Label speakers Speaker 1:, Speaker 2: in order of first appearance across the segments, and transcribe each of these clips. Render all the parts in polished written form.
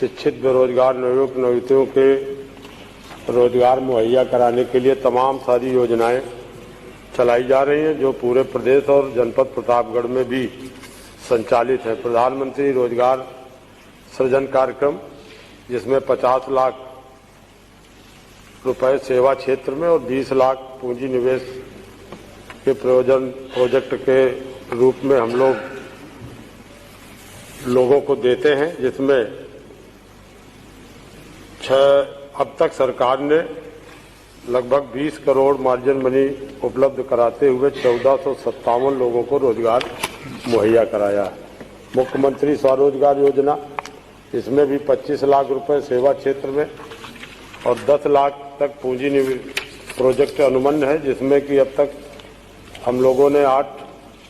Speaker 1: शिक्षित बेरोजगार नवयुवक नवयुवतियों के रोजगार मुहैया कराने के लिए तमाम सारी योजनाएं चलाई जा रही हैं, जो पूरे प्रदेश और जनपद प्रतापगढ़ में भी संचालित है। प्रधानमंत्री रोजगार सृजन कार्यक्रम, जिसमें 50 लाख रुपए सेवा क्षेत्र में और 20 लाख पूंजी निवेश के प्रोजेक्ट के रूप में हम लोगों को देते हैं, जिसमें अब तक सरकार ने लगभग 20 करोड़ मार्जिन मनी उपलब्ध कराते हुए 1457 लोगों को रोजगार मुहैया कराया। मुख्यमंत्री स्वरोजगार योजना, इसमें भी 25 लाख रुपए सेवा क्षेत्र में और 10 लाख तक पूंजी निवेश प्रोजेक्ट अनुबंध है, जिसमें कि अब तक हम लोगों ने 8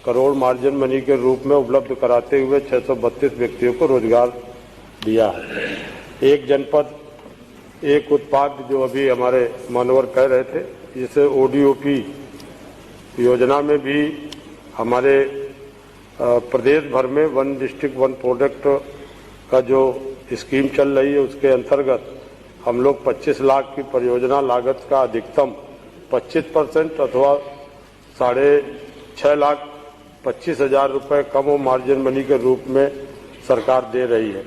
Speaker 1: करोड़ मार्जिन मनी के रूप में उपलब्ध कराते हुए 632 व्यक्तियों को रोजगार दिया है। एक जनपद एक उत्पाद, जो अभी हमारे मानवर कह रहे थे, जिसे ODOP योजना में भी हमारे प्रदेश भर में 1 डिस्ट्रिक्ट 1 प्रोडक्ट का जो स्कीम चल रही है, उसके अंतर्गत हम लोग 25 लाख की परियोजना लागत का अधिकतम 25% अथवा 6,25,000 रुपए कम और मार्जिन मनी के रूप में सरकार दे रही है।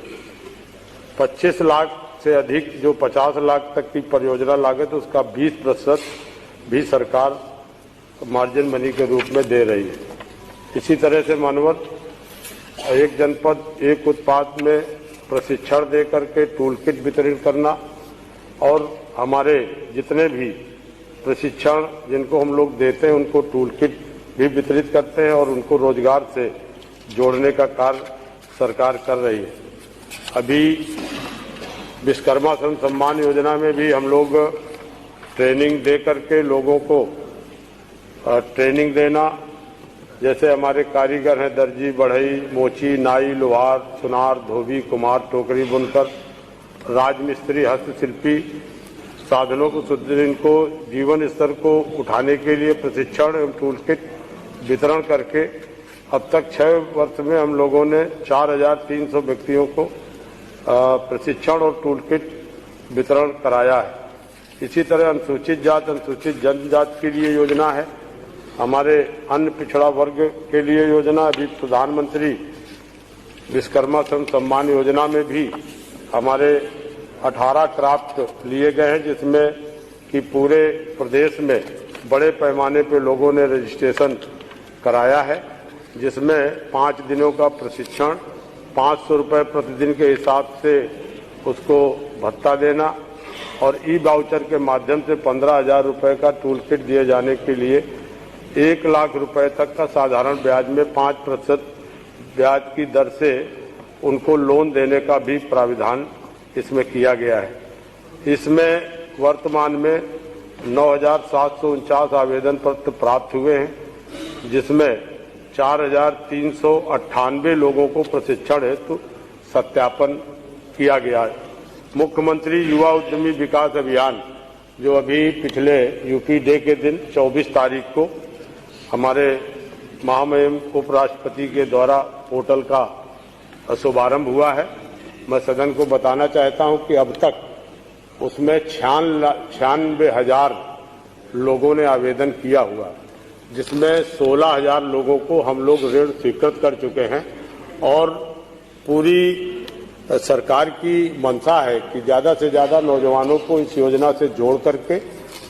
Speaker 1: 25 लाख से अधिक जो 50 लाख तक की परियोजना लागत, उसका 20% भी सरकार मार्जिन मनी के रूप में दे रही है। इसी तरह से मानवर एक जनपद एक उत्पाद में प्रशिक्षण दे करके टूल किट वितरित करना और हमारे जितने भी प्रशिक्षण जिनको हम लोग देते हैं, उनको टूल किट भी वितरित करते हैं और उनको रोजगार से जोड़ने का कार्य सरकार कर रही है। अभी विश्वकर्मा श्रम सम्मान योजना में भी हम लोग ट्रेनिंग दे करके लोगों को ट्रेनिंग देना, जैसे हमारे कारीगर हैं दर्जी, बढ़ई, मोची, नाई, लोहार, सुनार, धोबी, कुम्हार, टोकरी बुनकर, राजमिस्त्री, हस्तशिल्पी, साधनों को सुदृढ़ को जीवन स्तर को उठाने के लिए प्रशिक्षण एवं टूल किट वितरण करके अब तक 6 वर्ष में हम लोगों ने 4,300 व्यक्तियों को प्रशिक्षण और टूल किट वितरण कराया है। इसी तरह अनुसूचित जात अनुसूचित जनजाति के लिए योजना है। हमारे अन्य पिछड़ा वर्ग के लिए योजना, अभी प्रधानमंत्री विश्वकर्मा श्रम सम्मान योजना में भी हमारे 18 क्राफ्ट लिए गए हैं, जिसमें कि पूरे प्रदेश में बड़े पैमाने पे लोगों ने रजिस्ट्रेशन कराया है, जिसमें 5 दिनों का प्रशिक्षण, 500 रुपये प्रतिदिन के हिसाब से उसको भत्ता देना और ई-वाउचर के माध्यम से 15,000 रुपये का टूल किट दिए जाने के लिए 1 लाख रुपए तक का साधारण ब्याज में 5% ब्याज की दर से उनको लोन देने का भी प्राविधान इसमें किया गया है। इसमें वर्तमान में 9,749 आवेदन पत्र प्राप्त हुए हैं, जिसमें 4,398 लोगों को प्रशिक्षण हेतु सत्यापन किया गया है। मुख्यमंत्री युवा उद्यमी विकास अभियान, जो अभी पिछले यूपी डे के दिन 24 तारीख को हमारे महामहिम उपराष्ट्रपति के द्वारा पोर्टल का शुभारंभ हुआ है, मैं सदन को बताना चाहता हूं कि अब तक उसमें 96,000 लोगों ने आवेदन किया हुआ, जिसमें 16,000 लोगों को हम लोग ऋण स्वीकृत कर चुके हैं और पूरी सरकार की मंशा है कि ज्यादा से ज्यादा नौजवानों को इस योजना से जोड़ करके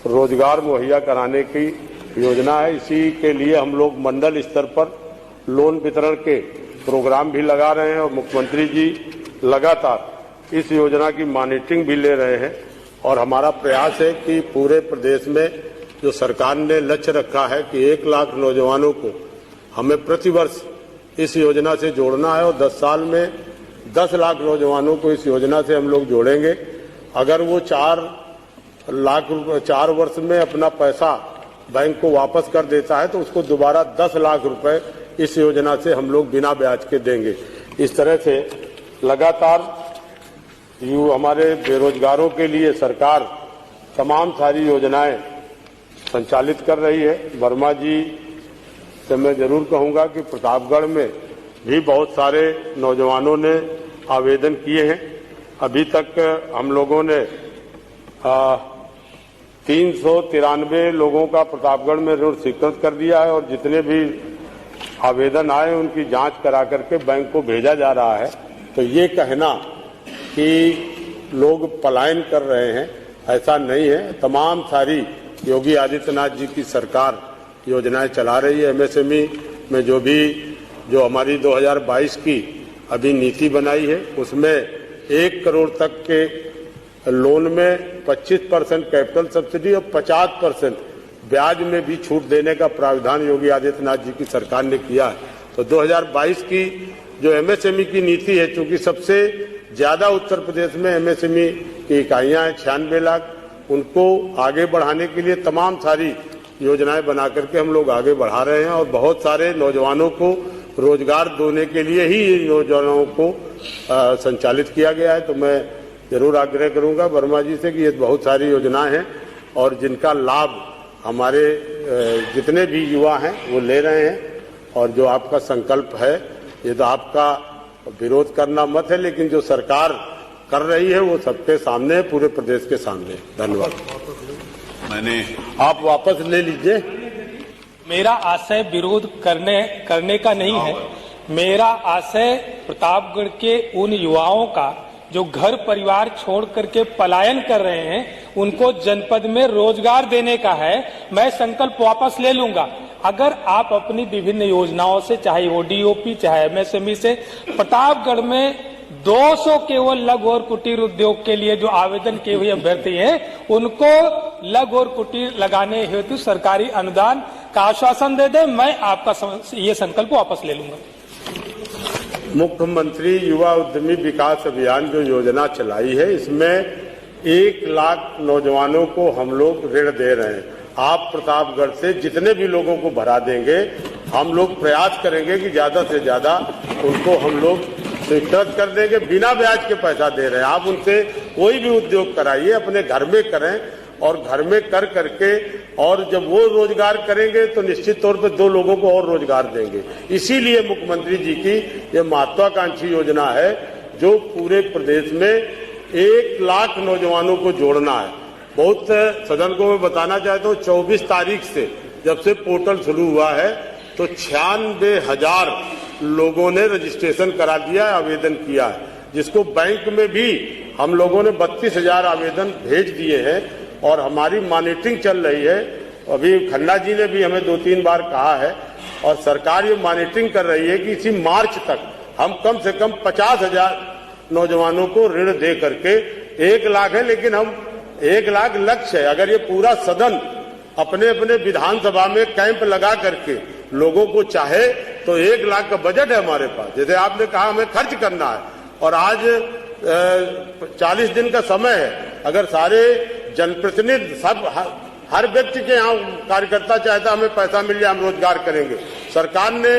Speaker 1: रोजगार मुहैया कराने की योजना है। इसी के लिए हम लोग मंडल स्तर पर लोन वितरण के प्रोग्राम भी लगा रहे हैं और मुख्यमंत्री जी लगातार इस योजना की मॉनिटरिंग भी ले रहे हैं और हमारा प्रयास है कि पूरे प्रदेश में जो सरकार ने लक्ष्य रखा है कि 1 लाख नौजवानों को हमें प्रतिवर्ष इस योजना से जोड़ना है और 10 साल में 10 लाख नौजवानों को इस योजना से हम लोग जोड़ेंगे। अगर वो 4 वर्ष में अपना पैसा बैंक को वापस कर देता है तो उसको दोबारा 10 लाख रुपए इस योजना से हम लोग बिना ब्याज के देंगे। इस तरह से लगातार हमारे बेरोजगारों के लिए सरकार तमाम सारी योजनाएं संचालित कर रही है। वर्मा जी से मैं जरूर कहूंगा कि प्रतापगढ़ में भी बहुत सारे नौजवानों ने आवेदन किए हैं अभी तक हम लोगों ने 393 लोगों का प्रतापगढ़ में ऋण स्वीकृत कर दिया है और जितने भी आवेदन आए उनकी जांच करा करके बैंक को भेजा जा रहा है। तो ये कहना कि लोग पलायन कर रहे हैं, ऐसा नहीं है। तमाम सारी योगी आदित्यनाथ जी की सरकार योजनाएं चला रही है। एमएसएमई में जो हमारी 2022 की अभी नीति बनाई है उसमें 1 करोड़ तक के लोन में 25% कैपिटल सब्सिडी और 50% ब्याज में भी छूट देने का प्रावधान योगी आदित्यनाथ जी की सरकार ने किया है। तो 2022 की जो एमएसएमई की नीति है, चूंकि सबसे ज्यादा उत्तर प्रदेश में एमएसएमई की इकाइयां हैं 96 लाख, उनको आगे बढ़ाने के लिए तमाम सारी योजनाएं बना करके हम लोग आगे बढ़ा रहे हैं और बहुत सारे नौजवानों को रोजगार देने के लिए ही योजनाओं को संचालित किया गया है। तो मैं जरूर आग्रह करूंगा वर्मा जी से कि ये बहुत सारी योजनाएं हैं और जिनका लाभ हमारे जितने भी युवा हैं वो ले रहे हैं। और जो आपका संकल्प है, ये तो आपका विरोध करना मत है, लेकिन जो सरकार कर रही है वो सबके सामने है, पूरे प्रदेश के सामने। धन्यवाद। आप वापस ले लीजिए।
Speaker 2: मेरा आशय विरोध करने का नहीं है। मेरा आशय प्रतापगढ़ के उन युवाओं का जो घर परिवार छोड़ करके पलायन कर रहे हैं उनको जनपद में रोजगार देने का है। मैं संकल्प वापस ले लूंगा अगर आप अपनी विभिन्न योजनाओं से, चाहे ओडीओपी चाहे एमएसएमई से, प्रतापगढ़ में 200 केवल लघु और कुटीर उद्योग के लिए जो आवेदन किए हुए अभ्यर्थी हैं उनको लघु और कुटीर लगाने हेतु सरकारी अनुदान का आश्वासन दे दे। मैं आपका ये संकल्प वापस ले लूंगा।
Speaker 1: मुख्यमंत्री युवा उद्यमी विकास अभियान जो योजना चलाई है, इसमें 1 लाख नौजवानों को हम लोग ऋण दे रहे हैं। आप प्रतापगढ़ से जितने भी लोगों को भरा देंगे, हम लोग प्रयास करेंगे कि ज्यादा से ज्यादा उनको हम लोग स्वीकृत कर देंगे। बिना ब्याज के पैसा दे रहे हैं। आप उनसे कोई भी उद्योग कराइए, अपने घर में करें और घर में कर करके, और जब वो रोजगार करेंगे तो निश्चित तौर पर 2 लोगों को और रोजगार देंगे। इसीलिए मुख्यमंत्री जी की ये महत्वाकांक्षी योजना है जो पूरे प्रदेश में 1 लाख नौजवानों को जोड़ना है। बहुत सदन को मैं बताना चाहता हूँ, 24 तारीख से जब से पोर्टल शुरू हुआ है तो 96,000 लोगों ने रजिस्ट्रेशन करा दिया है, आवेदन किया है, जिसको बैंक में भी हम लोगों ने 32,000 आवेदन भेज दिए हैं और हमारी मॉनिटरिंग चल रही है। अभी खन्ना जी ने भी हमें 2-3 बार कहा है और सरकार ये मॉनिटरिंग कर रही है कि इसी मार्च तक हम कम से कम 50,000 नौजवानों को ऋण दे करके, 1 लाख है लेकिन हम 1 लाख लक्ष्य है। अगर ये पूरा सदन अपने अपने विधानसभा में कैंप लगा करके लोगों को चाहे तो 1 लाख का बजट है हमारे पास। जैसे आपने कहा हमें खर्च करना है और आज 40 दिन का समय है। अगर सारे जनप्रतिनिधि सब हर व्यक्ति के यहाँ कार्यकर्ता चाहता हमें पैसा मिल जाए, हम रोजगार करेंगे। सरकार ने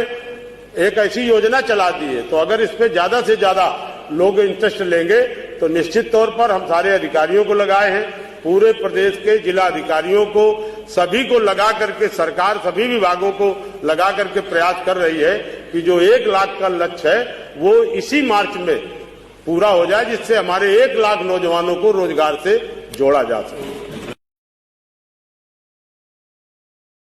Speaker 1: एक ऐसी योजना चला दी है, तो अगर इस पे ज्यादा से ज्यादा लोग इंटरेस्ट लेंगे तो निश्चित तौर पर हम सारे अधिकारियों को लगाए हैं, पूरे प्रदेश के जिला अधिकारियों को, सभी को लगा करके सरकार सभी विभागों को लगा करके प्रयास कर रही है कि जो 1 लाख का लक्ष्य है वो इसी मार्च में पूरा हो जाए, जिससे हमारे 1 लाख नौजवानों को रोजगार से जोड़ा जा सके।